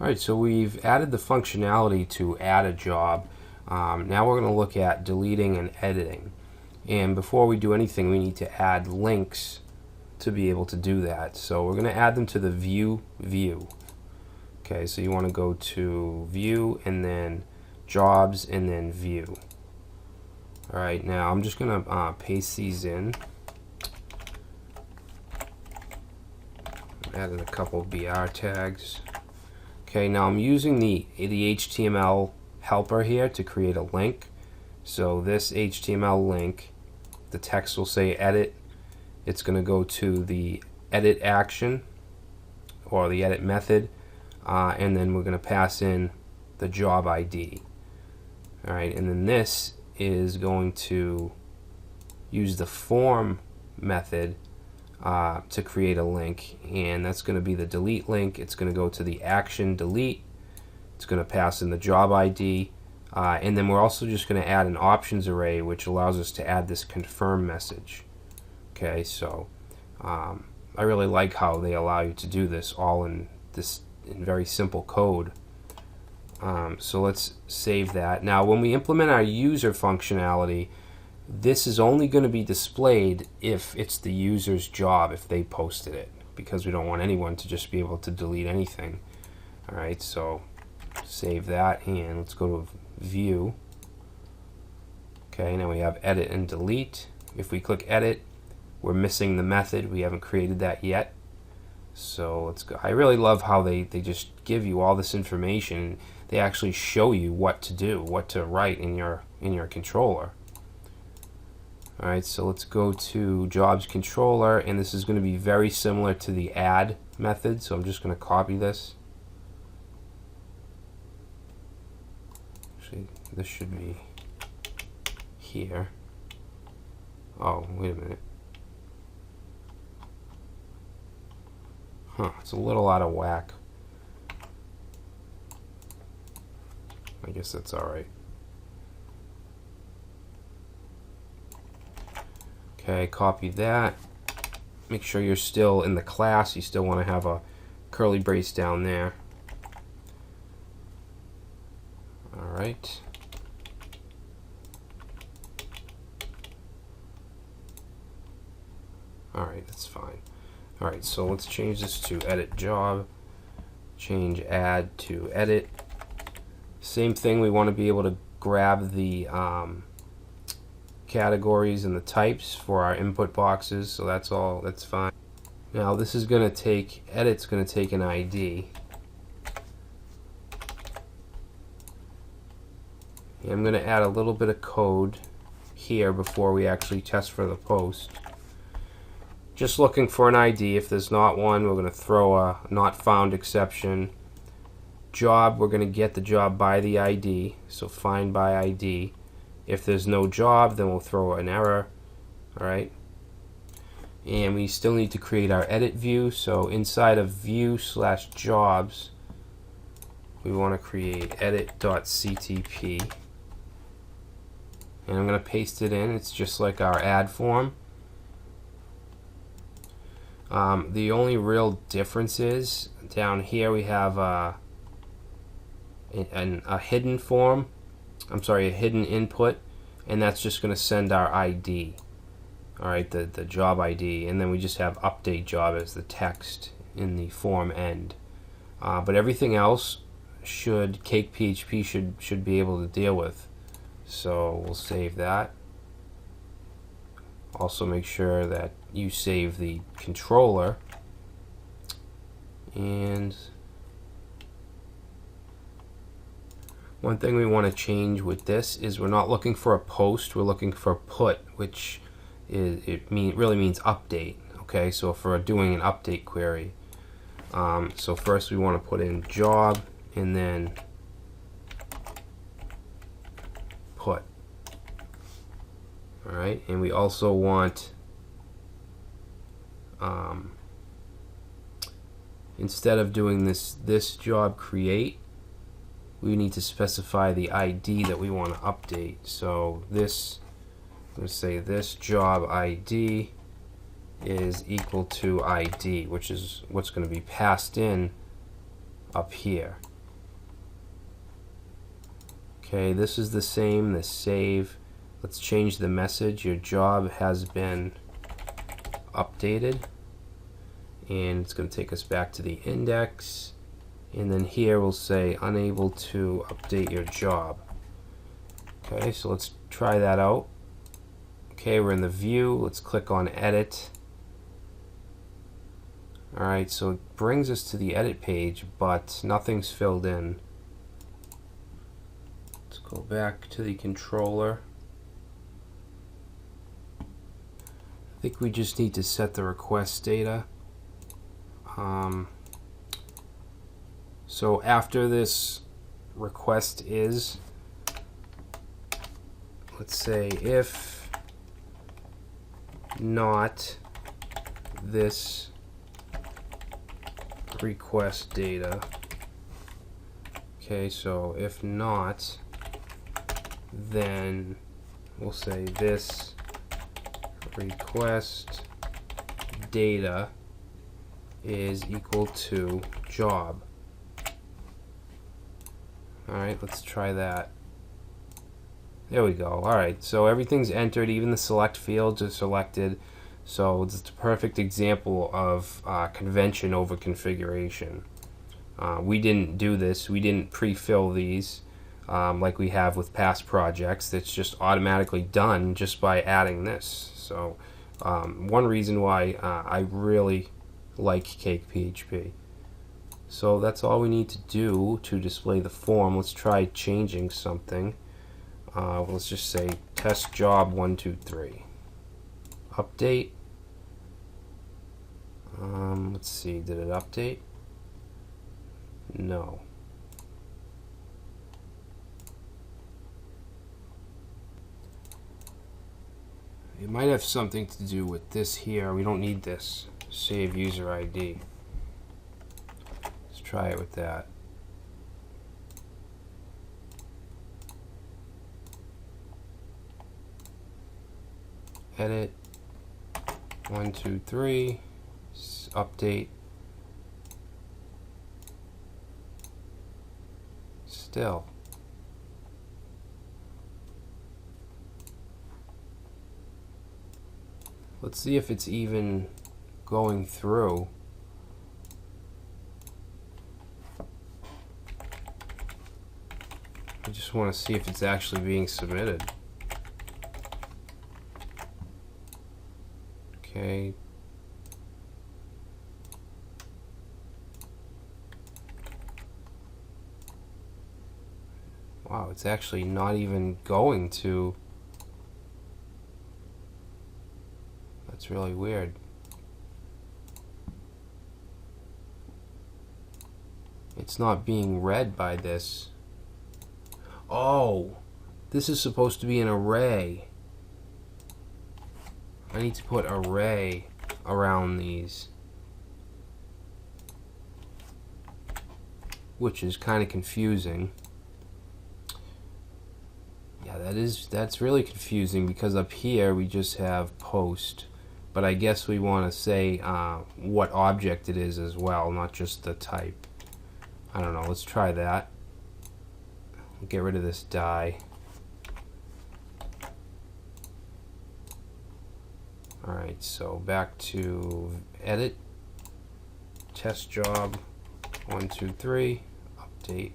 Alright, so we've added the functionality to add a job. Now we're going to look at deleting and editing. And before we do anything, we need to add links to be able to do that. So we're going to add them to the view. Okay, so you want to go to view and then jobs and then view. Alright, now I'm just going to paste these in. Added a couple BR tags. Okay, now I'm using the HTML helper here to create a link. So this HTML link, the text will say edit. It's going to go to the edit action or the edit method, and then we're going to pass in the job ID. Alright, and then this is going to use the form method to create a link, and that's going to be the delete link. It's going to go to the action delete. It's going to pass in the job ID, and then we're also just going to add an options array, which allows us to add this confirm message. Okay, so I really like how they allow you to do this all in very simple code. So let's save that. Now when we implement our user functionality, this is only going to be displayed if it's the user's job, if they posted it, because we don't want anyone to just be able to delete anything. Alright, so save that, and let's go to view. Okay, now we have edit and delete. If we click edit, we're missing the method. We haven't created that yet. So let's go. I really love how they just give you all this information. They actually show you what to do, what to write in your controller. Alright, so let's go to jobs controller, and this is going to be very similar to the add method, so I'm just going to copy this. Actually, this should be here. Oh, wait a minute. It's a little out of whack. I guess that's alright. Okay, copy that. Make sure you're still in the class. You still want to have a curly brace down there. Alright. Alright, that's fine. Alright, so let's change this to edit job. Change add to edit. Same thing, we want to be able to grab the categories and the types for our input boxes, so that's fine. Now this is going to take, edit's going to take an ID. And I'm going to add a little bit of code here before we actually test for the post. Just looking for an ID. If there's not one, we're going to throw a not found exception. Job, we're going to get the job by the ID, so find by ID. If there's no job, then we'll throw an error. Alright, and we still need to create our edit view, so inside of view/jobs we want to create edit.ctp, and I'm going to paste it in. It's just like our add form. The only real difference is down here we have a hidden form. I'm sorry, a hidden input, and that's just going to send our ID. Alright, the job ID, and then we just have update job as the text in the form end. But everything else Cake PHP should be able to deal with. So we'll save that. Also make sure that you save the controller, and one thing we want to change with this is we're not looking for a post, we're looking for put, which really means update. Okay, so if we're doing an update query, so first we want to put in job and then put. Alright, and we also want, instead of doing this job create, we need to specify the ID that we want to update. So this, let's say this job ID is equal to ID, which is what's going to be passed in up here. Okay, this is the same, the save. Let's change the message. Your job has been updated. And it's going to take us back to the index. And then here we'll say unable to update your job. Okay, so let's try that out. Okay, we're in the view. Let's click on edit. Alright, so it brings us to the edit page, but nothing's filled in. Let's go back to the controller. I think we just need to set the request data. So after this request is, let's say if not this request data. Okay, so if not, then we'll say this request data is equal to job. Alright, let's try that. There we go. Alright, so everything's entered, even the select fields are selected. So it's a perfect example of convention over configuration. We didn't do this. We didn't pre-fill these like we have with past projects. It's just automatically done just by adding this. So one reason why I really like Cake PHP. So that's all we need to do to display the form. Let's try changing something. Let's just say test job 123. Update. Let's see, did it update? No. It might have something to do with this here. We don't need this. Save user ID. Let's try it with that. Edit 1, 2, 3. Update. Still. Let's see if it's even going through. I just want to see if it's actually being submitted. Okay. Wow, it's actually not even going to. That's really weird. It's not being read by this. Oh, this is supposed to be an array. I need to put array around these, which is kind of confusing. Yeah, that's really confusing because up here we just have post, but I guess we want to say what object it is as well, not just the type. I don't know, let's try that. Get rid of this die. Alright, so back to edit, test job 1, 2, 3, update.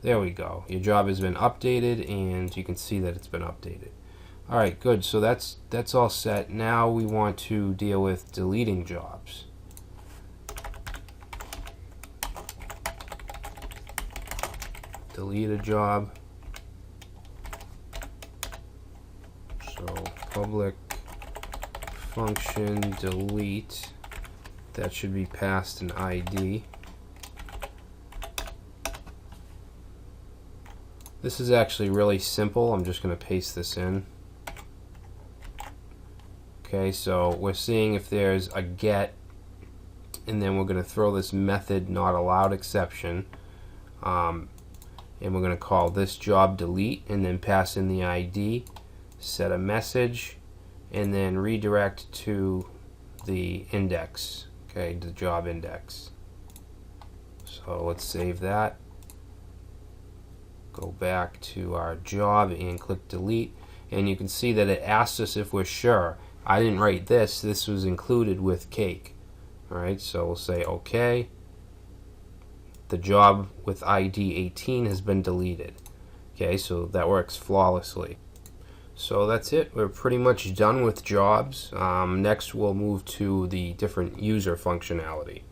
There we go. Your job has been updated, and you can see that it's been updated. Alright, good. So that's all set. Now we want to deal with deleting jobs. Delete a job. So public function delete. That should be passed an ID. This is actually really simple. I'm just going to paste this in. Okay, so we're seeing if there's a get, and then we're going to throw this method not allowed exception, and we're going to call this job delete, and then pass in the ID, set a message, and then redirect to the index, okay, the job index. So let's save that. go back to our job and click delete, and you can see that it asks us if we're sure. I didn't write this. This was included with cake. Alright, so we'll say OK. The job with ID 18 has been deleted. Okay, so that works flawlessly. So that's it. We're pretty much done with jobs. Next we'll move to the different user functionality.